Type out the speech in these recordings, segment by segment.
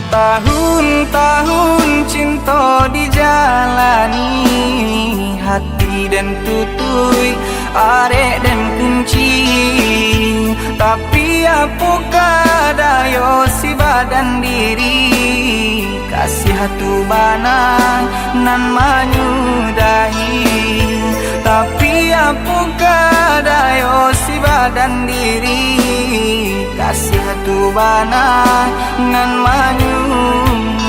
Tahun-tahun cinta dijalani, hati dan tutui, arek dan kunci. Tapi apakah daya si badan diri, kasih hatu banang nan menyudahi. Tapi apakah daya si badan diri, kasih hatu banang nan menyudahi.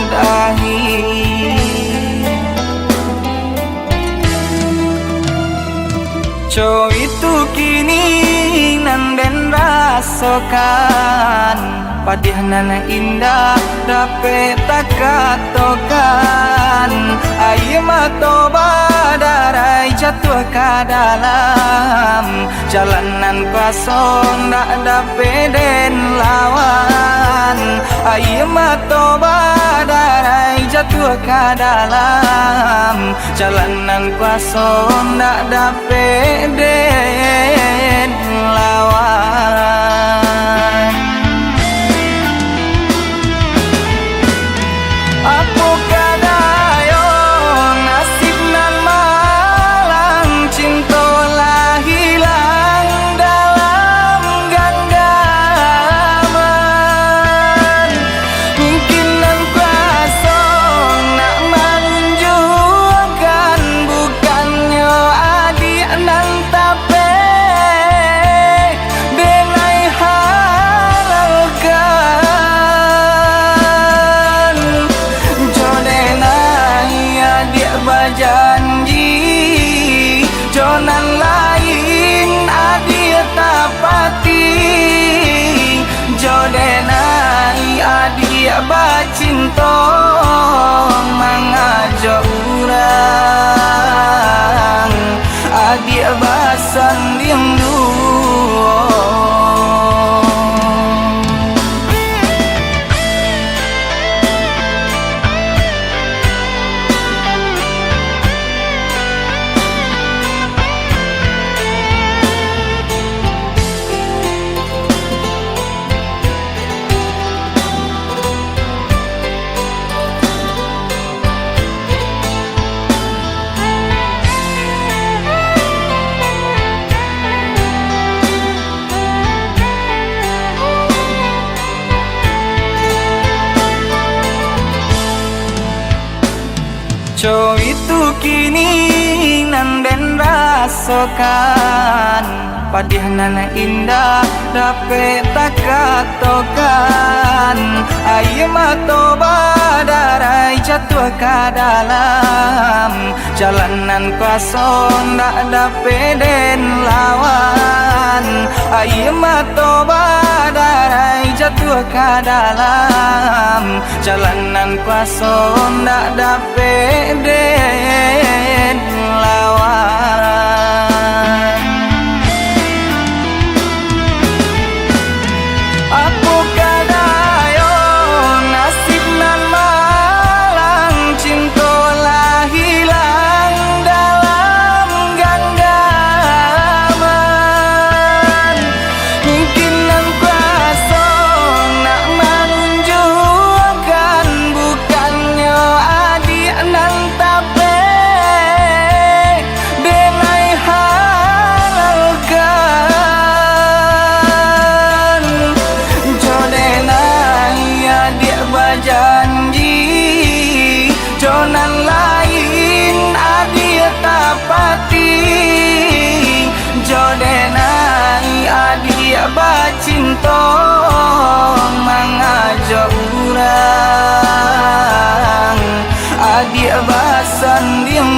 Co itu kini nan den rasakan, padihna indah dapat tak katakan. Air mata badarai jatuh ke dalam jalanan kosong, tak dapat den lawan. Air mata badarai jatuh ke dalam jalanan kosong, tak dapat den lawan. Apakah daya nasib nan malang, cinta lah hilang dalam genggaman. Mungkin nan kuasa nak menunjukkan, bukannya adik nan tapi denai halalkan. Jodenai adik berjanji, jonan lain adik tapati. Jodenai adik bercinta, mengajak orang adik bersanding dua. Co itu kini nan den rasakan, padihna indah dapat tak katakan. Air mata badarai jatuh ke dalam jalanan kosong, tak dapat den lawan. Air mata badarai jatuh ke dalam jalanan kosong, tak dapat den lawan. Apakah daya nasib nan malang, cinta lah hilang dalam genggaman. Mungkin nan kuasa nak menunjukkan, bukannya adik nan tapi denai halalkan. Jodenai adik berjanji, jonan lain adik tapati. Jodenai adik bercinta, mengajak orang adik bersanding